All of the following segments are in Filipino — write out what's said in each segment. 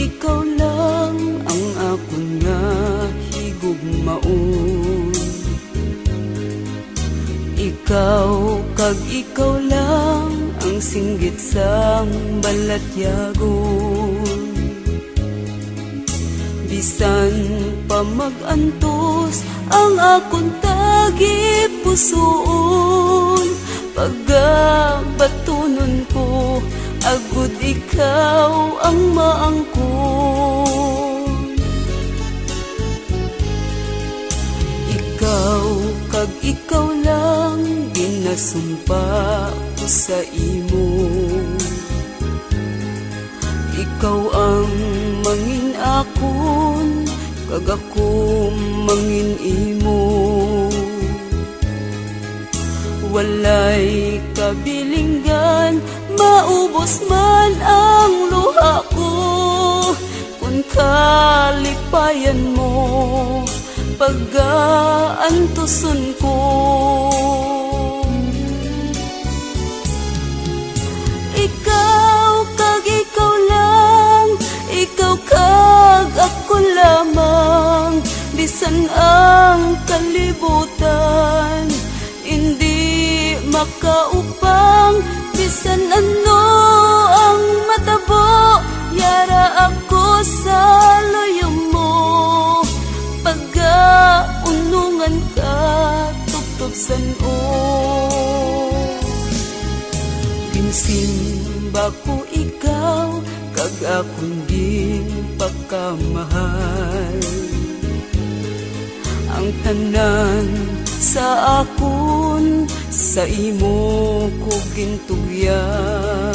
ikaw lang ang akon nga higugmaon. Ikaw kag ikaw lang ang singgit sang balatyagon. Bisan pa mag-antos ang akong tagipusoon, pagabatunon ko agud ikaw ang maangkon. Ikaw kag ikaw lang ginasumpa ko sa imo. Ikaw ang mangin akon, kag ako mangin imo. Walay kabilinggan, maubos man ang luha ko, kung kalipayan mo pag-aantuson ko. Ikaw kag ikaw lang, ikaw kag ako lamang, bisan ang kalibutan hindi makaupang. Bisan ano ang matabo, yara ako sa loyo mo. Pagkaunungan ka, tugtog san-o. Ginsimba ko ikaw, kag akong ginpakamahal. Ang tanan sa akon, sa imo ko gintugyan.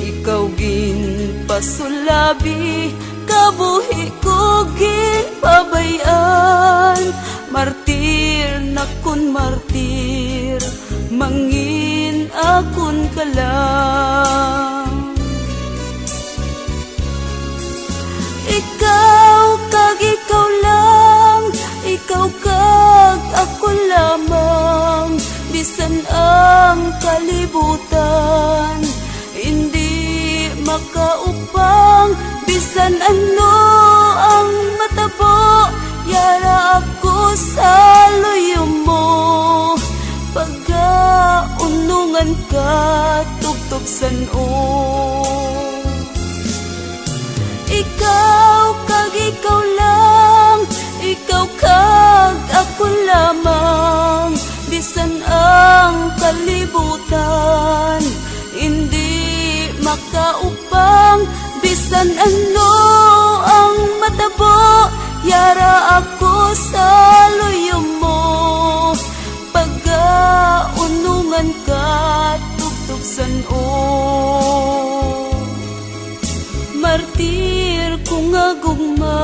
Ikaw ginpasulabi, kabuhi ko ginpabayan. Martir na kun martir, mangin akon ka lang. Ikaw kag ikaw lang, ikaw kag ako lamang, bisan ang kalibutan hindi makaupang. Bisan ano ang matabo, yara ako sa loyo mo. Pagkaunungan ka, tugtog san-o. Ikaw kag ikaw lang, ikaw kag ako lamang, bisan ang kalibutan hindi makaupang. Bisan ano ang matabo, yara ako sa loyo mo. Pagkaunungan ka, tugtog san-o. Martir ko nga gugma.